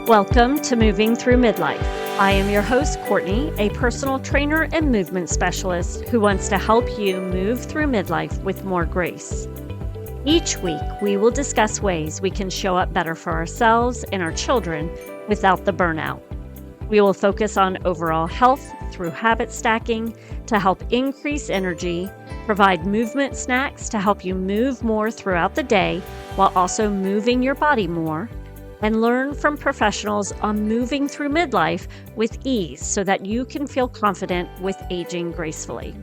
Welcome to Moving Through Midlife. I am your host, Courtney, a personal trainer and movement specialist who wants to help you move through midlife with more grace. Each week, we will discuss ways we can show up better for ourselves and our children without the burnout. We will focus on overall health through habit stacking to help increase energy, provide movement snacks to help you move more throughout the day while also moving your body more, and learn from professionals on moving through midlife with ease so that you can feel confident with aging gracefully.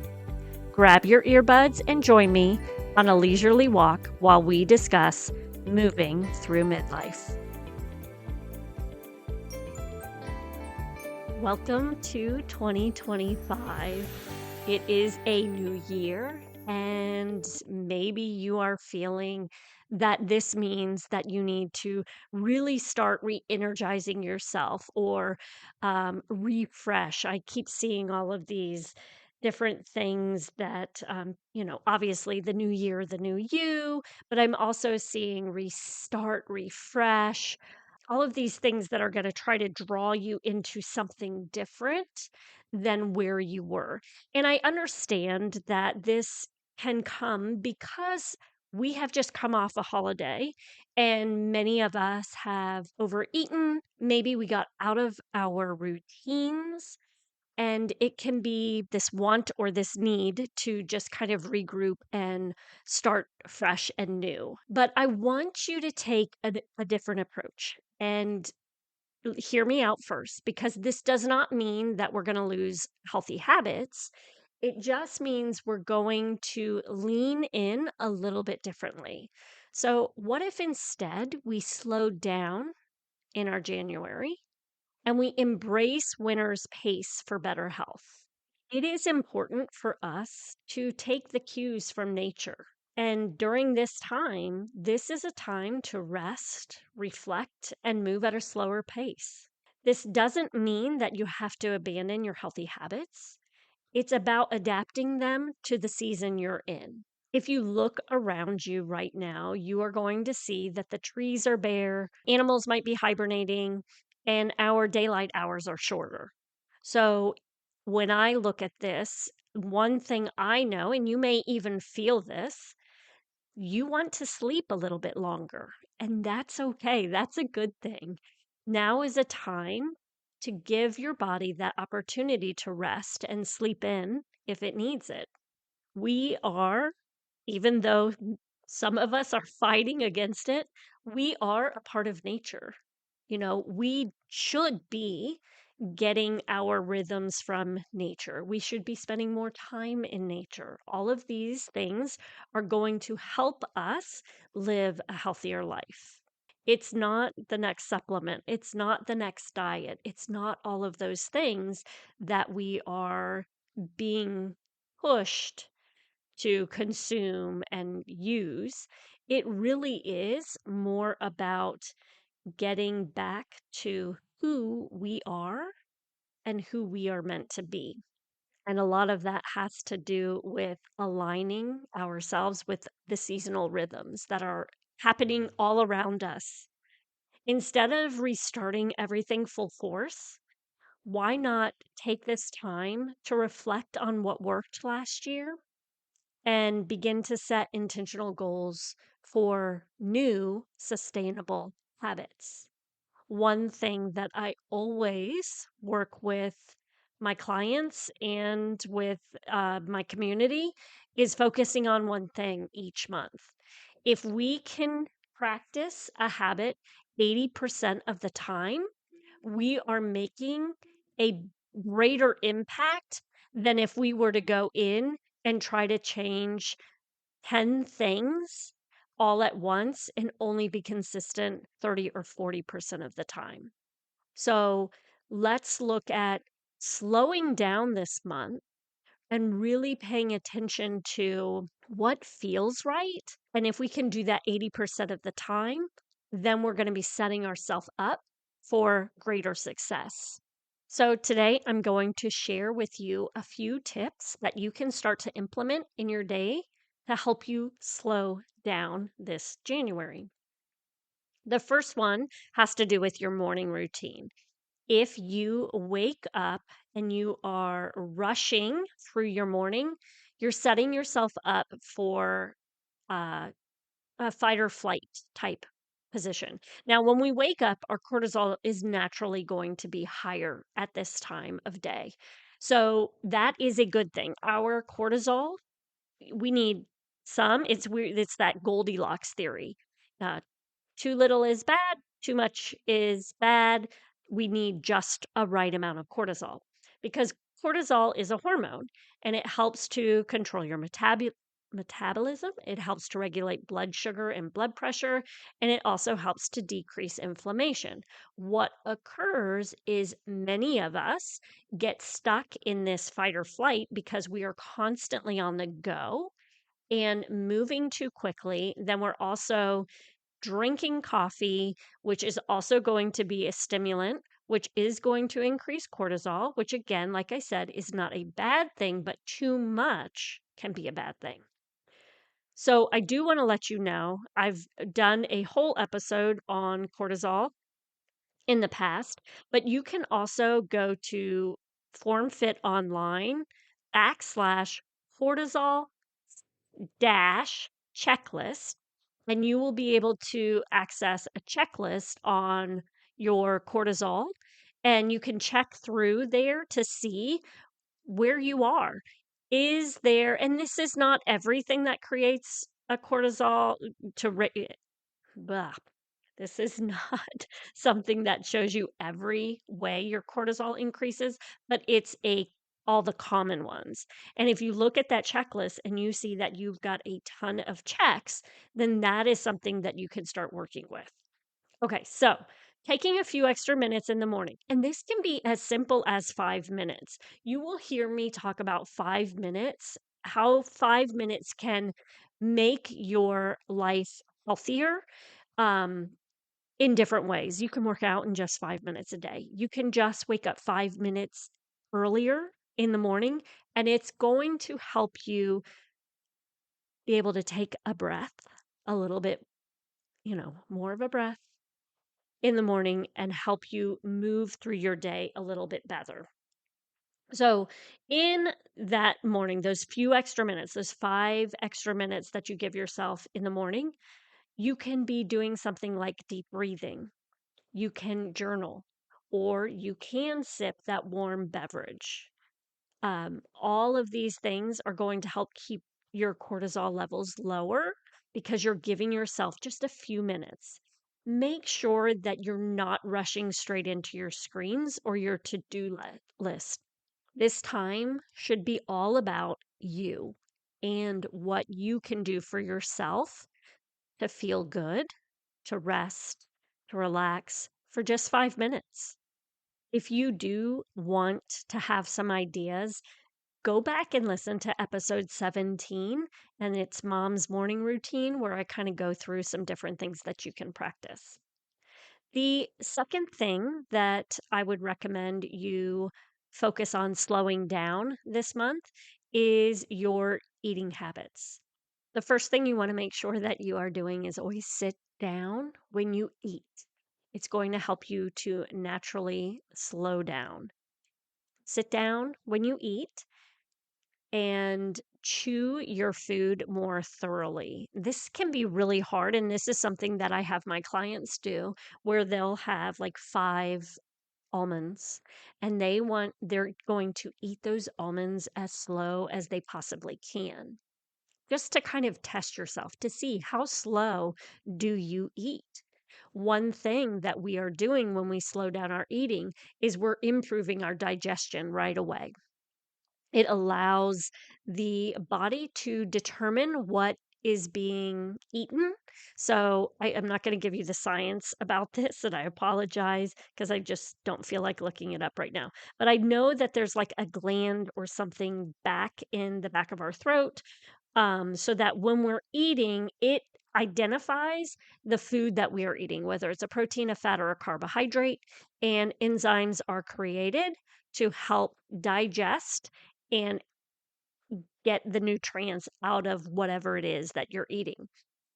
Grab your earbuds and join me on a leisurely walk while we discuss moving through midlife. Welcome to 2025. It is a new year, and maybe you are feeling that this means that you need to really start re-energizing yourself or refresh. I keep seeing all of these different things that, obviously the new year, the new you, but I'm also seeing restart, refresh, all of these things that are going to try to draw you into something different than where you were. And I understand that this can come because we have just come off a holiday and many of us have overeaten. Maybe we got out of our routines, and it can be this want or this need to just kind of regroup and start fresh and new. But I want you to take a different approach and hear me out first, because this does not mean that we're going to lose healthy habits. It just means we're going to lean in a little bit differently. So, what if instead we slowed down in our January and we embrace winter's pace for better health? It is important for us to take the cues from nature. And during this time, this is a time to rest, reflect, and move at a slower pace. This doesn't mean that you have to abandon your healthy habits. It's about adapting them to the season you're in. If you look around you right now, you are going to see that the trees are bare, animals might be hibernating, and our daylight hours are shorter. So, when I look at this, one thing I know, and you may even feel this, you want to sleep a little bit longer, and that's okay. That's a good thing. Now is a time to give your body that opportunity to rest and sleep in if it needs it. We are, even though some of us are fighting against it, we are a part of nature. We should be getting our rhythms from nature. We should be spending more time in nature. All of these things are going to help us live a healthier life. It's not the next supplement, it's not the next diet, it's not all of those things that we are being pushed to consume and use. It really is more about getting back to who we are and who we are meant to be. And a lot of that has to do with aligning ourselves with the seasonal rhythms that are happening all around us. Instead of restarting everything full force, why not take this time to reflect on what worked last year and begin to set intentional goals for new sustainable habits? One thing that I always work with my clients and with my community is focusing on one thing each month. If we can practice a habit 80% of the time, we are making a greater impact than if we were to go in and try to change 10 things all at once and only be consistent 30 or 40% of the time. So let's look at slowing down this month and really paying attention to what feels right. And if we can do that 80% of the time, then we're going to be setting ourselves up for greater success. So today I'm going to share with you a few tips that you can start to implement in your day to help you slow down this January. The first one has to do with your morning routine. If you wake up and you are rushing through your morning, you're setting yourself up for uh, a fight or flight type position. Now, when we wake up, our cortisol is naturally going to be higher at this time of day. So that is a good thing. Our cortisol, we need some. It's weird. It's that Goldilocks theory. Uh, too little is bad, too much is bad. We need just a right amount of cortisol because cortisol is a hormone and it helps to control your metabolism. It helps to regulate blood sugar and blood pressure, and it also helps to decrease inflammation. What occurs is many of us get stuck in this fight or flight because we are constantly on the go and moving too quickly. Then we're also drinking coffee, which is also going to be a stimulant, which is going to increase cortisol, which again, like I said, is not a bad thing, but too much can be a bad thing. So I do want to let you know I've done a whole episode on cortisol in the past, but you can also go to FormFit Online /cortisol dash checklist, and you will be able to access a checklist on your cortisol. And you can check through there to see where you are. Is there, and this is not everything that creates a cortisol to blah. This is not something that shows you every way your cortisol increases, but it's a all the common ones. And if you look at that checklist and you see that you've got a ton of checks, then that is something that you can start working with. Okay, so taking a few extra minutes in the morning, and this can be as simple as 5 minutes. You will hear me talk about 5 minutes, how 5 minutes can make your life healthier. Um, in different ways. You can work out in just 5 minutes a day. You can just wake up 5 minutes earlier in the morning, and it's going to help you be able to take a breath a little bit, more of a breath in the morning and help you move through your day a little bit better. So, in that morning, those few extra minutes, those 5 extra minutes that you give yourself in the morning, you can be doing something like deep breathing. You can journal, or you can sip that warm beverage. All of these things are going to help keep your cortisol levels lower because you're giving yourself just a few minutes. Make sure that you're not rushing straight into your screens or your to do list. This time should be all about you and what you can do for yourself to feel good, to rest, to relax for just 5 minutes. If you do want to have some ideas, go back and listen to episode 17, and it's Mom's Morning Routine, where I kind of go through some different things that you can practice. The second thing that I would recommend you focus on slowing down this month is your eating habits. The first thing you want to make sure that you are doing is always sit down when you eat. It's going to help you to naturally slow down. Sit down when you eat and chew your food more thoroughly. This can be really hard. And this is something that I have my clients do where they'll have like 5 almonds and they're going to eat those almonds as slow as they possibly can, just to kind of test yourself to see how slow do you eat. One thing that we are doing when we slow down our eating is we're improving our digestion right away. It allows the body to determine what is being eaten. So I am not going to give you the science about this, and I apologize because I just don't feel like looking it up right now. But I know that there's like a gland or something back in the back of our throat, so that when we're eating, it identifies the food that we are eating, whether it's a protein, a fat, or a carbohydrate, and enzymes are created to help digest and get the nutrients out of whatever it is that you're eating.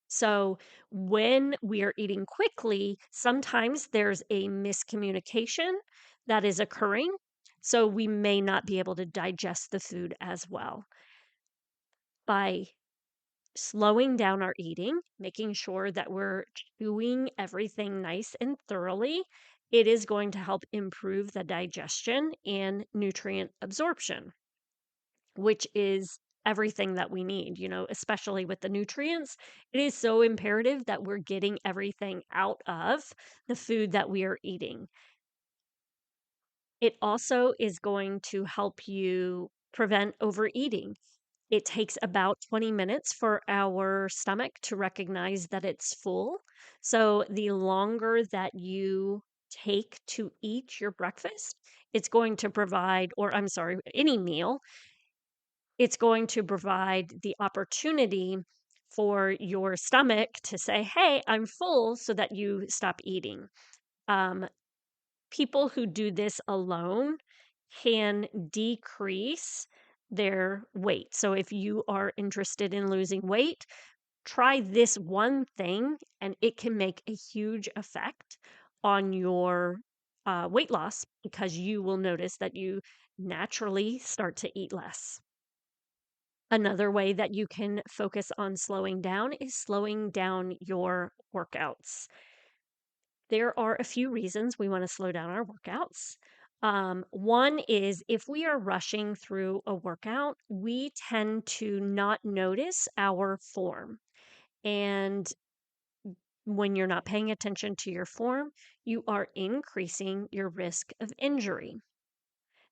So when we are eating quickly, sometimes there's a miscommunication that is occurring. So we may not be able to digest the food as well. By slowing down our eating, making sure that we're chewing everything nice and thoroughly, it is going to help improve the digestion and nutrient absorption, which is everything that we need, especially with the nutrients. It is so imperative that we're getting everything out of the food that we are eating. It also is going to help you prevent overeating. It takes about 20 minutes for our stomach to recognize that it's full. So the longer that you take to eat your breakfast, it's going to provide, or I'm sorry, any meal, it's going to provide the opportunity for your stomach to say, "Hey, I'm full," so that you stop eating. Um, People who do this alone can decrease their weight. So if you are interested in losing weight, try this one thing and it can make a huge effect on your weight loss because you will notice that you naturally start to eat less. Another way that you can focus on slowing down is slowing down your workouts. There are a few reasons we want to slow down our workouts. One is if we are rushing through a workout, we tend to not notice our form. And when you're not paying attention to your form, you are increasing your risk of injury.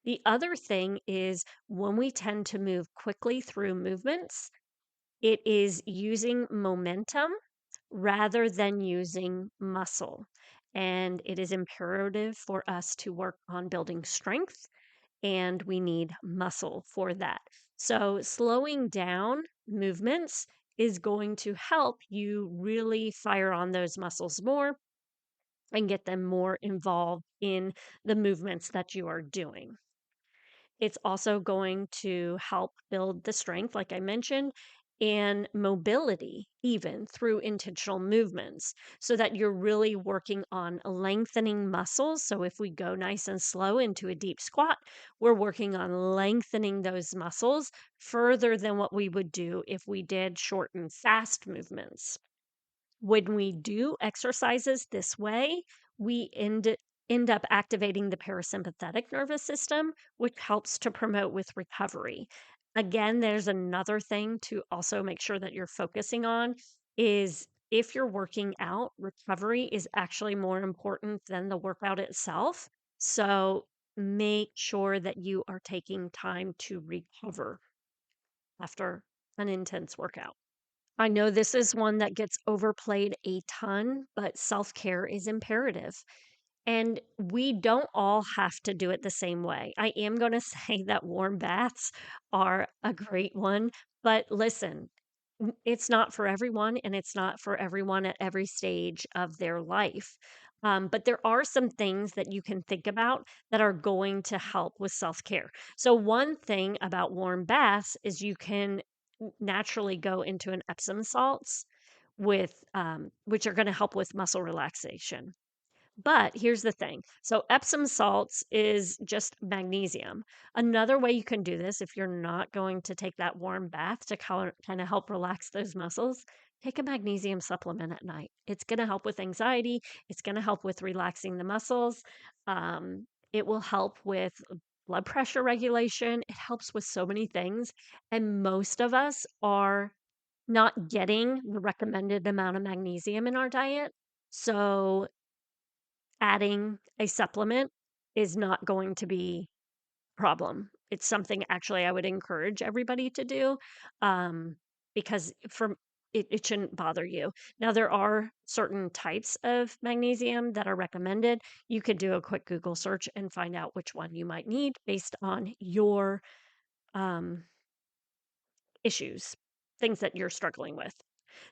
The other thing is when we tend to move quickly through movements, it is using momentum rather than using muscle. And it is imperative for us to work on building strength, and we need muscle for that. So, slowing down movements is going to help you really fire on those muscles more and get them more involved in the movements that you are doing. It's also going to help build the strength, like I mentioned, and mobility, even through intentional movements, so that you're really working on lengthening muscles. So, if we go nice and slow into a deep squat, we're working on lengthening those muscles further than what we would do if we did short and fast movements. When we do exercises this way, we end up activating the parasympathetic nervous system, which helps to promote with recovery. Again, there's another thing to also make sure that you're focusing on is if you're working out, recovery is actually more important than the workout itself. So make sure that you are taking time to recover after an intense workout. I know this is one that gets overplayed a ton, but self care is imperative. And we don't all have to do it the same way. I am going to say that warm baths are a great one, but listen, it's not for everyone and it's not for everyone at every stage of their life. But there are some things that you can think about that are going to help with self care. So, one thing about warm baths is you can naturally go into an Epsom salts with which are going to help with muscle relaxation. But here's the thing. So Epsom salts is just magnesium. Another way you can do this if you're not going to take that warm bath to kind of help relax those muscles, take a magnesium supplement at night. It's going to help with anxiety. It's going to help with relaxing the muscles. It will help with blood pressure regulation. It helps with so many things. And most of us are not getting the recommended amount of magnesium in our diet. So adding a supplement is not going to be a problem. It's something actually I would encourage everybody to do because it shouldn't bother you. Now, there are certain types of magnesium that are recommended. You could do a quick Google search and find out which one you might need based on your um, issues, things that you're struggling with.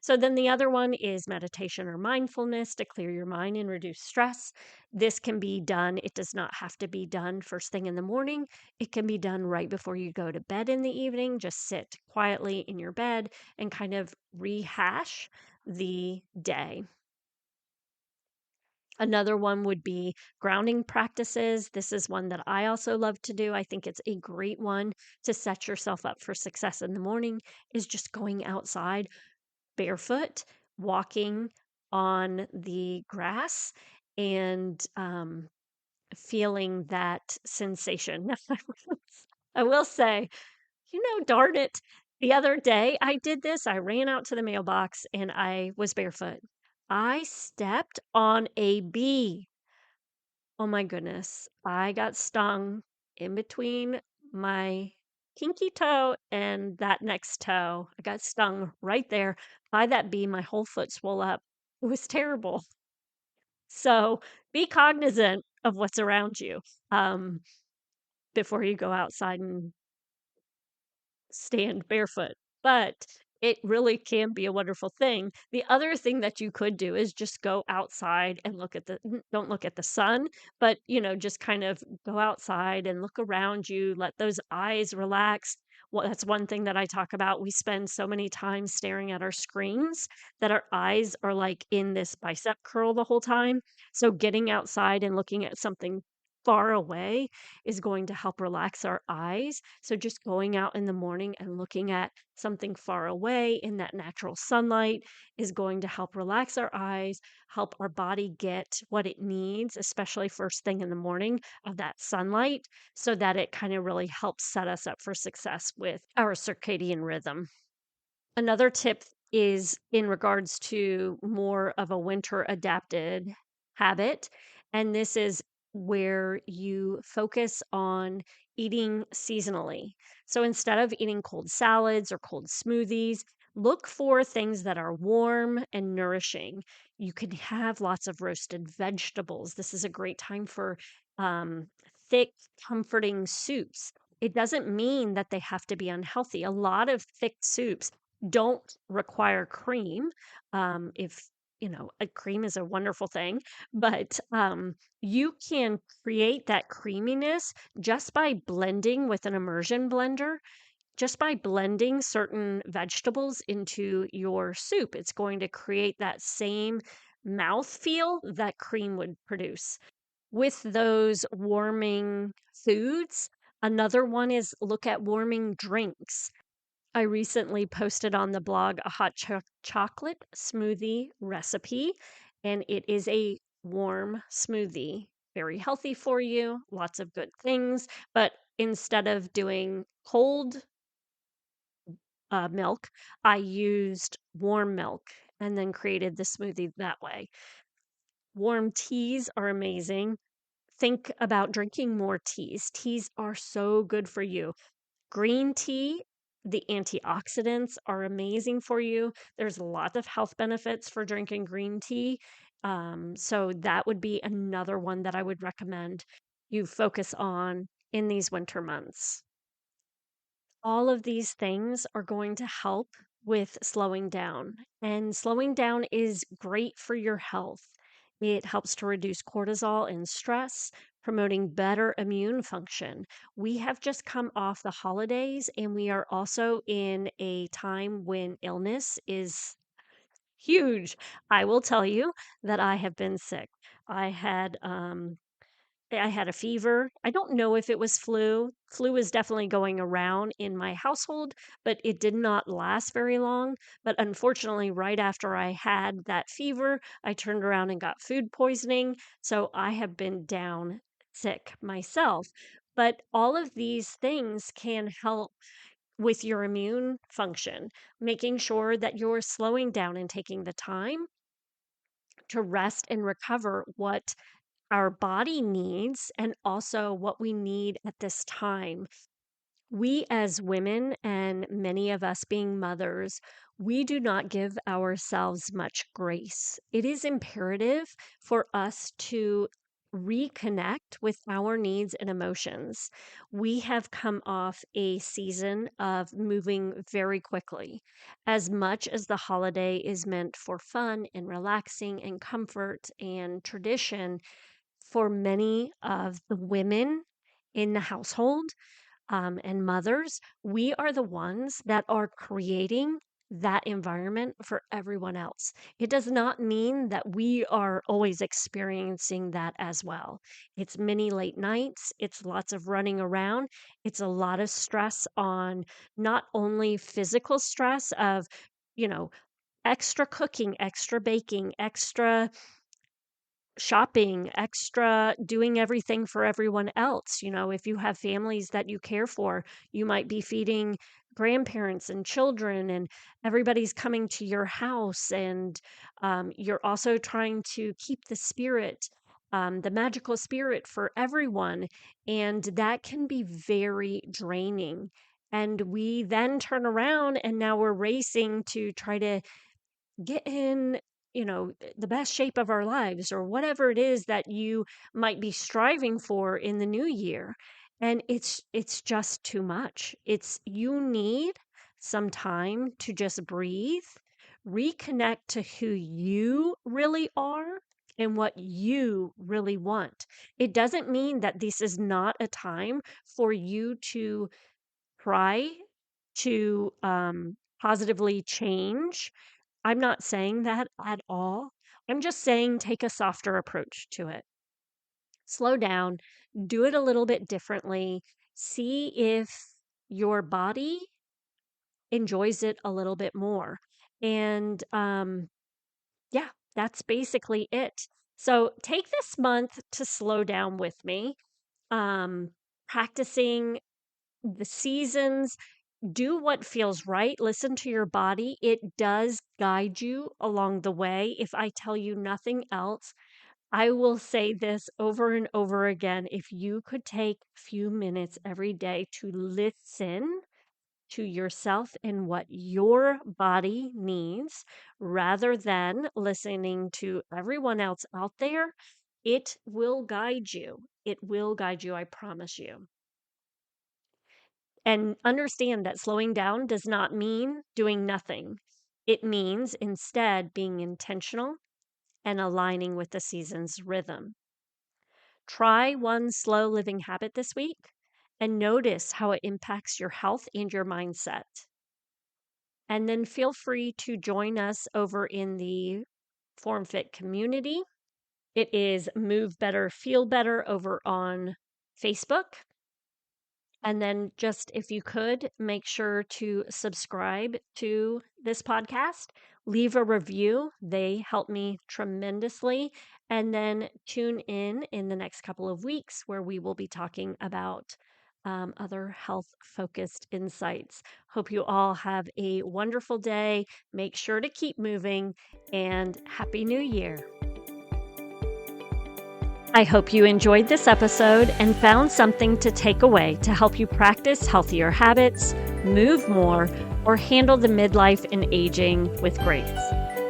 So then the other one is meditation or mindfulness to clear your mind and reduce stress. This can be done, it does not have to be done first thing in the morning. It can be done right before you go to bed in the evening. Just sit quietly in your bed and kind of rehash the day. Another one would be grounding practices. This is one that I also love to do. I think it's a great one to set yourself up for success in the morning, is just going outside barefoot, walking on the grass, and feeling that sensation. I will say, darn it, the other day I did this. I ran out to the mailbox and I was barefoot. I stepped on a bee. Oh my goodness. I got stung in between my pinky toe and that next toe. I got stung right there by that bee. My whole foot swelled up. It was terrible. So be cognizant of what's around you um, before you go outside and stand barefoot, but it really can be a wonderful thing. The other thing that you could do is just go outside and don't look at the sun, but just kind of go outside and look around you, let those eyes relax. Well, that's one thing that I talk about. We spend so many times staring at our screens that our eyes are like in this bicep curl the whole time. So getting outside and looking at something far away is going to help relax our eyes. So just going out in the morning and looking at something far away in that natural sunlight is going to help relax our eyes, help our body get what it needs, especially first thing in the morning of that sunlight, so that it kind of really helps set us up for success with our circadian rhythm. Another tip is in regards to more of a winter adapted habit. And this is where you focus on eating seasonally. So instead of eating cold salads or cold smoothies, look for things that are warm and nourishing. You can have lots of roasted vegetables. This is a great time for um, thick, comforting soups. It doesn't mean that they have to be unhealthy. A lot of thick soups don't require cream. If a cream is a wonderful thing, but you can create that creaminess just by blending with an immersion blender. Just by blending certain vegetables into your soup, it's going to create that same mouth feel that cream would produce. With those warming foods, another one is look at warming drinks. I recently posted on the blog a hot chocolate smoothie recipe, and it is a warm smoothie. Very healthy for you, lots of good things. But instead of doing cold milk, I used warm milk and then created the smoothie that way. Warm teas are amazing. Think about drinking more teas. Teas are so good for you. Green tea, the antioxidants are amazing for you. There's a lot of health benefits for drinking green tea. So that would be another one that I would recommend you focus on in these winter months. All of these things are going to help with slowing down. And slowing down is great for your health. It helps to reduce cortisol and stress, promoting better immune function. We have just come off the holidays, and we are also in a time when illness is huge. I will tell you that I have been sick. I had I had a fever. I don't know if it was flu. Flu is definitely going around in my household, but it did not last very long. But unfortunately, right after I had that fever, I turned around and got food poisoning. So I have been down sick myself. But all of these things can help with your immune function, making sure that you're slowing down and taking the time to rest and recover what our body needs and also what we need at this time. We, as women, and many of us being mothers, we do not give ourselves much grace. It is imperative for us to reconnect with our needs and emotions. We have come off a season of moving very quickly. As much as the holiday is meant for fun and relaxing and comfort and tradition, for many of the women in the household and mothers, we are the ones that are creating that environment for everyone else. It does not mean that we are always experiencing that as well. It's many late nights, it's lots of running around, it's a lot of stress on not only physical stress of, you know, extra cooking, extra baking, extra shopping, extra doing everything for everyone else. If you have families that you care for, you might be feeding grandparents and children, and everybody's coming to your house. And you're also trying to keep the spirit, the magical spirit for everyone. And that can be very draining. And we then turn around and now we're racing to try to get in, the best shape of our lives or whatever it is that you might be striving for in the new year. And it's just too much. You need some time to just breathe, reconnect to who you really are and what you really want. It doesn't mean that this is not a time for you to try to positively change. I'm not saying that at all. I'm just saying take a softer approach to it. Slow down, do it a little bit differently. See if your body enjoys it a little bit more. And yeah, that's basically it. So take this month to slow down with me, um, practicing the seasons. Do what feels right. Listen to your body. It does guide you along the way. If I tell you nothing else, I will say this over and over again. If you could take a few minutes every day to listen to yourself and what your body needs rather than listening to everyone else out there, it will guide you. It will guide you, I promise you. And understand that slowing down does not mean doing nothing. It means instead being intentional and aligning with the season's rhythm. Try one slow living habit this week and notice how it impacts your health and your mindset. And then feel free to join us over in the Form Fit community. It is Move Better, Feel Better over on Facebook. And then just if you could, make sure to subscribe to this podcast, leave a review. They help me tremendously. And then tune in the next couple of weeks where we will be talking about other health focused insights. Hope you all have a wonderful day. Make sure to keep moving and Happy New Year. I hope you enjoyed this episode and found something to take away to help you practice healthier habits, move more, or handle the midlife and aging with grace.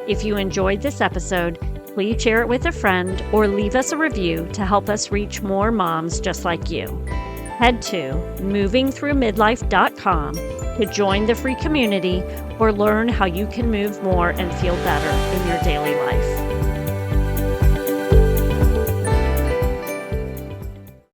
If you enjoyed this episode, please share it with a friend or leave us a review to help us reach more moms just like you. Head to movingthroughmidlife.com to join the free community or learn how you can move more and feel better in your daily life.